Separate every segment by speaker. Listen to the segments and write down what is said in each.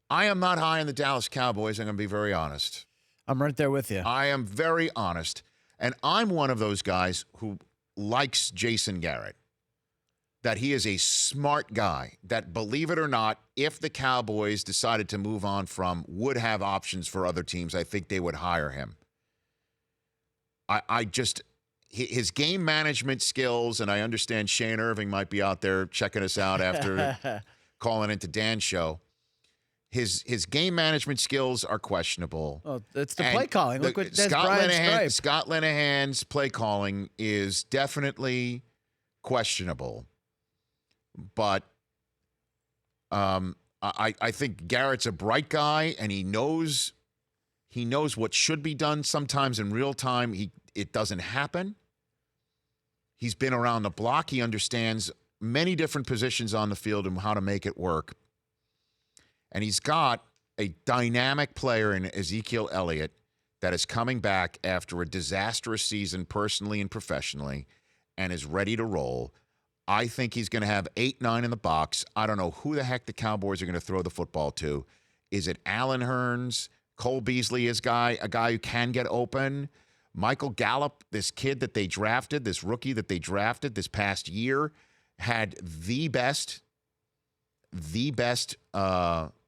Speaker 1: I am not high on the Dallas Cowboys. I'm going to be very honest.
Speaker 2: I'm right there with you.
Speaker 1: I am very honest. And I'm one of those guys who likes Jason Garrett, that he is a smart guy, that, believe it or not, if the Cowboys decided to move on from, would have options for other teams, I think they would hire him. His game management skills, and I understand Shane Irving might be out there checking us out after calling into Dan's show. His game management skills are questionable.
Speaker 2: Well, it's the play calling. Look what
Speaker 1: Scott Linehan's play calling is definitely questionable. But I think Garrett's a bright guy, and he knows what should be done. Sometimes in real time, it doesn't happen. He's been around the block. He understands many different positions on the field and how to make it work. And he's got a dynamic player in Ezekiel Elliott that is coming back after a disastrous season personally and professionally and is ready to roll. I think he's going to have 8-9 in the box. I don't know who the heck the Cowboys are going to throw the football to. Is it Allen Hurns? Cole Beasley is a guy who can get open. Michael Gallup, this kid that they drafted, this rookie that they drafted this past year, had the best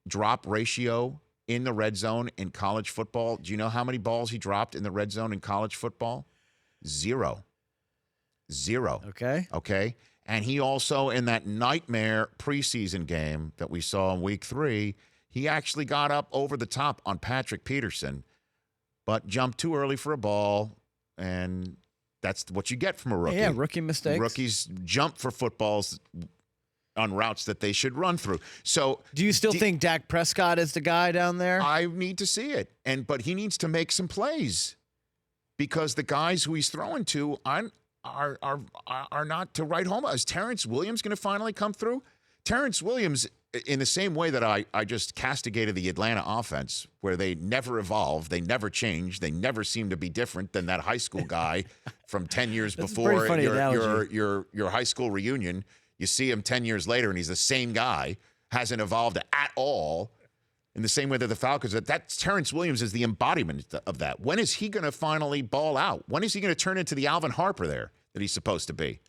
Speaker 1: drop ratio in the red zone in college football. Do you know how many balls he dropped in the red zone in college football? Zero. Okay. And he also, in that nightmare preseason game that we saw in week 3, he actually got up over the top on Patrick Peterson, but jumped too early for a ball, and that's what you get from a rookie.
Speaker 2: Yeah, rookie mistakes.
Speaker 1: Rookies jump for footballs on routes that they should run through. So,
Speaker 2: do you still think Dak Prescott is the guy down there?
Speaker 1: I need to see it, but he needs to make some plays because the guys who he's throwing to are not to write home. Is Terrence Williams going to finally come through? Terrence Williams, in the same way that I just castigated the Atlanta offense, where they never evolve, they never change, they never seem to be different than that high school guy from 10 years before your high school reunion. You see him 10 years later, and he's the same guy, hasn't evolved at all. In the same way that the Falcons, that's Terrence Williams is the embodiment of that. When is he going to finally ball out? When is he going to turn into the Alvin Harper there that he's supposed to be?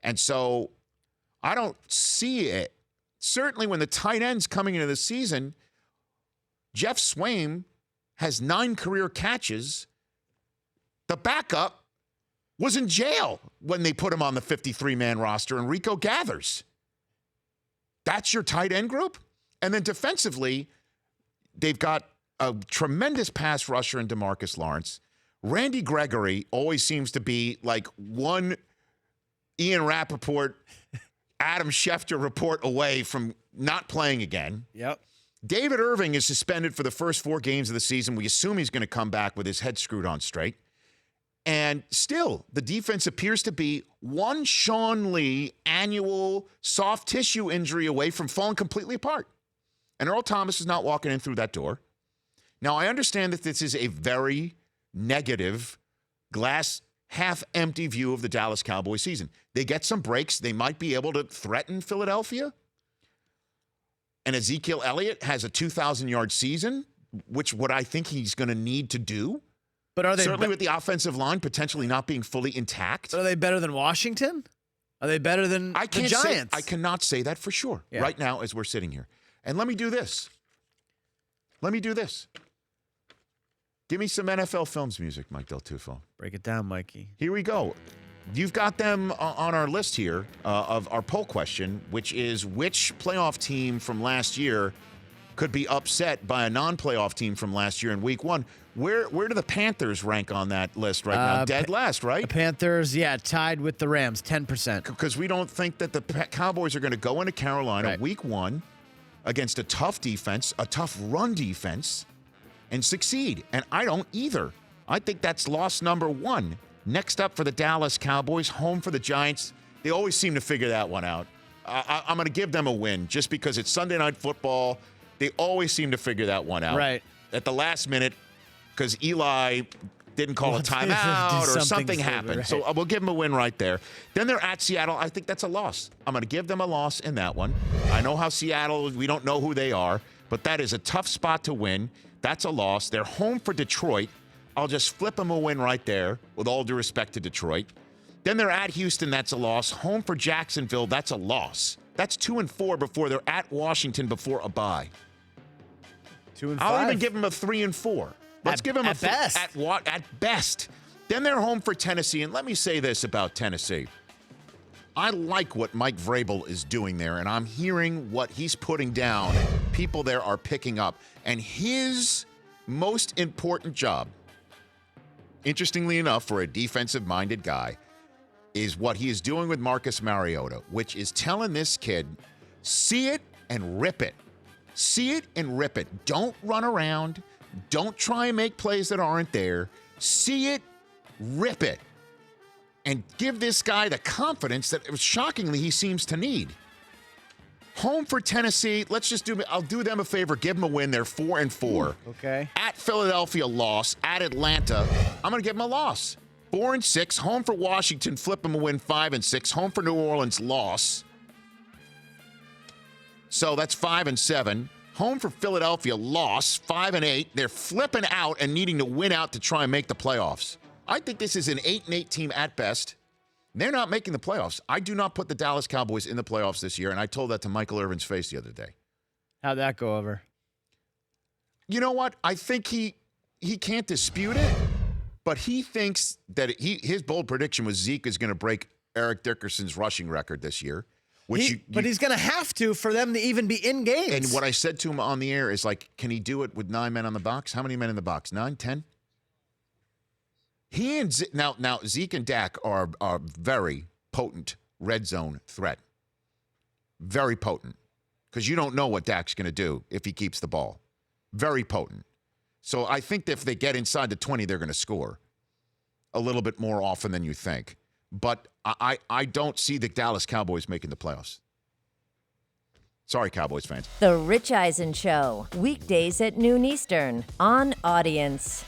Speaker 1: And so I don't see it. Certainly when the tight end's coming into the season, Jeff Swaim has 9 career catches. The backup was in jail when they put him on the 53-man roster, and Rico Gathers. That's your tight end group? And then defensively, they've got a tremendous pass rusher in DeMarcus Lawrence. Randy Gregory always seems to be like one Ian Rappaport, Adam Schefter report away from not playing again.
Speaker 2: Yep.
Speaker 1: David Irving is suspended for the first 4 games of the season. We assume he's going to come back with his head screwed on straight. And still, the defense appears to be one Sean Lee annual soft tissue injury away from falling completely apart. And Earl Thomas is not walking in through that door. Now, I understand that this is a very negative, glass half empty view of the Dallas Cowboys season. They get some breaks. They might be able to threaten Philadelphia. And Ezekiel Elliott has a 2,000-yard season, which what I think he's going to need to do.
Speaker 2: But are they
Speaker 1: certainly with the offensive line potentially not being fully intact?
Speaker 2: Are they better than Washington? Are they better than the Giants?
Speaker 1: I cannot say that for sure right now as we're sitting here. And let me do this. Give me some NFL Films music, Mike Del Tufo.
Speaker 2: Break it down, Mikey.
Speaker 1: Here we go. You've got them on our list here of our poll question, which is which playoff team from last year could be upset by a non-playoff team from last year in week 1. Where do the Panthers rank on that list right now? Dead last, right?
Speaker 2: The Panthers, tied with the Rams, 10%.
Speaker 1: Because we don't think that the Cowboys are going to go into Carolina week 1 against a tough defense, a tough run defense, and succeed. And I don't either. I think that's loss number 1. Next up for the Dallas Cowboys, home for the Giants. They always seem to figure that one out. I'm going to give them a win just because it's Sunday Night Football. They always seem to figure that one out.
Speaker 2: Right.
Speaker 1: At the last minute, because Eli didn't call a timeout or something happened. Right. So we'll give them a win right there. Then they're at Seattle. I think that's a loss. I'm going to give them a loss in that one. I know how Seattle, we don't know who they are, But that is a tough spot to win. That's a loss. They're home for Detroit. I'll just flip them a win right there, with all due respect to Detroit. Then they're at Houston. That's a loss. Home for Jacksonville. That's a loss. That's 2-4 before they're at Washington before a bye.
Speaker 2: 2-5.
Speaker 1: I'll even give them a 3-4. Let's give them
Speaker 2: at best.
Speaker 1: At best. Then they're home for Tennessee. And let me say this about Tennessee. I like what Mike Vrabel is doing there, and I'm hearing what he's putting down. People there are picking up. And his most important job, interestingly enough, for a defensive-minded guy, is what he is doing with Marcus Mariota, which is telling this kid, see it and rip it. See it and rip it. Don't run around. Don't try and make plays that aren't there. See it, rip it. And give this guy the confidence that, shockingly, he seems to need. Home for Tennessee. I'll do them a favor. Give them a win. They're 4-4.
Speaker 2: Okay.
Speaker 1: At Philadelphia, loss. At Atlanta, I'm going to give them a loss. 4-6. Home for Washington. Flip them a win. 5-6. Home for New Orleans, loss. So that's 5-7. Home for Philadelphia, loss. 5-8. They're flipping out and needing to win out to try and make the playoffs. I think this is an 8-8 team at best. They're not making the playoffs. I do not put the Dallas Cowboys in the playoffs this year, and I told that to Michael Irvin's face the other day.
Speaker 2: How'd that go over?
Speaker 1: You know what? I think he can't dispute it, but he thinks that his bold prediction was Zeke is going to break Eric Dickerson's rushing record this year.
Speaker 2: But he's going to have to for them to even be in games.
Speaker 1: And what I said to him on the air is like, can he do it with 9 men on the box? How many men in the box? 9, 10? He and now Zeke and Dak are very potent red zone threat. Very potent. Because you don't know what Dak's going to do if he keeps the ball. Very potent. So I think that if they get inside the 20, they're going to score a little bit more often than you think. But I don't see the Dallas Cowboys making the playoffs. Sorry, Cowboys fans.
Speaker 3: The Rich Eisen Show, weekdays at noon Eastern on Audience.